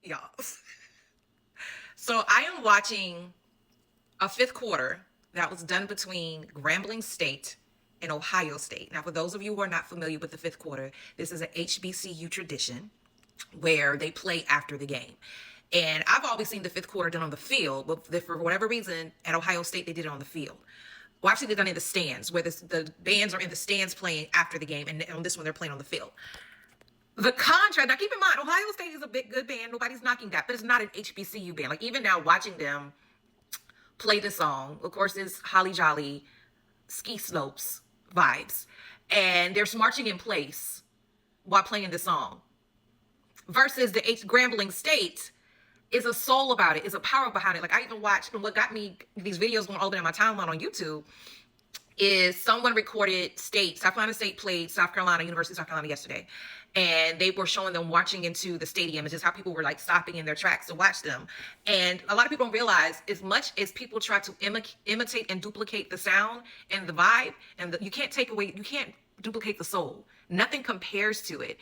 y'all. So I am watching a fifth quarter that was done between Grambling State and Ohio State. Now, for those of you who are not familiar with the fifth quarter, this is an HBCU tradition where they play after the game. And I've always seen the fifth quarter done on the field, but for whatever reason, at Ohio State, they did it on the field. Well, actually, they've done it in the stands, where the bands are in the stands playing after the game, and on this one, they're playing on the field. The contrast, now keep in mind, Ohio State is a big, good band. Nobody's knocking that, but it's not an HBCU band. Like, even now, watching them play the song, of course, it's Holly Jolly, ski slopes vibes, and there's marching in place while playing the song. Versus the Grambling State is a soul about it, is a power behind it. Like, I even watched, and what got me these videos going all the way on my timeline on YouTube is someone recorded South Carolina State played University of South Carolina yesterday. And they were showing them marching into the stadium. It's just how people were like stopping in their tracks to watch them. And a lot of people don't realize, as much as people try to imitate and duplicate the sound and the vibe, and you can't duplicate the soul. Nothing compares to it.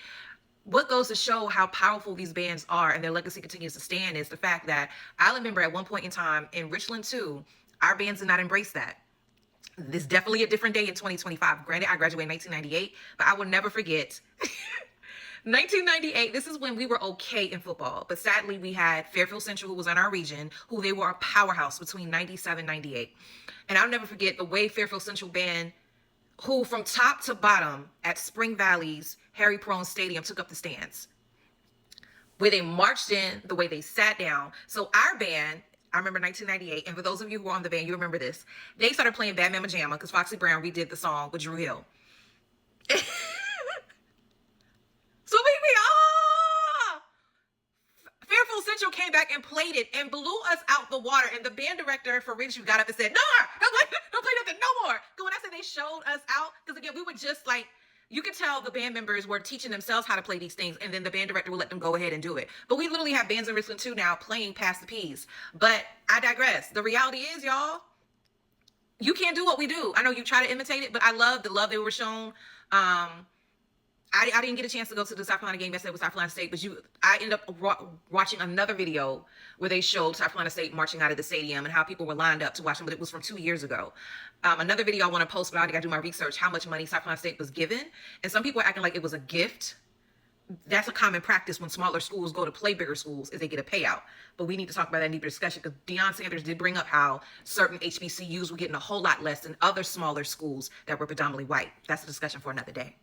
What goes to show how powerful these bands are and their legacy continues to stand is the fact that I remember at one point in time in Richland too, our bands did not embrace that. This is definitely a different day in 2025. Granted, I graduated in 1998, but I will never forget 1998, this is when we were okay in football. But sadly, we had Fairfield Central, who was in our region, who they were a powerhouse between 97, 98. And I'll never forget the way Fairfield Central band, who from top to bottom at Spring Valley's Harry Prone Stadium took up the stands. Where they marched in, the way they sat down. So our band, I remember 1998, and for those of you who were on the band, you remember this. They started playing Bad Mama Jamma because Foxy Brown redid the song with Drew Hill. So Fairfield Central came back and played it and blew us out the water. And the band director for Ridgeview got up and said, "No more, don't play nothing, no more." Because when I said they showed us out, because again, we were just like, you could tell the band members were teaching themselves how to play these things, and then the band director would let them go ahead and do it. But we literally have bands in Richland too now playing past the P's. But I digress. The reality is, y'all, you can't do what we do. I know you try to imitate it, but I love the love they were shown. I didn't get a chance to go to the South Carolina game yesterday with South Carolina State, but I ended up watching another video where they showed South Carolina State marching out of the stadium and how people were lined up to watch them, but it was from 2 years ago. Another video I want to post, but I got to do my research, how much money South Carolina State was given. And some people are acting like it was a gift. That's a common practice when smaller schools go to play bigger schools, is they get a payout. But we need to talk about that in deeper discussion, because Deion Sanders did bring up how certain HBCUs were getting a whole lot less than other smaller schools that were predominantly white. That's a discussion for another day.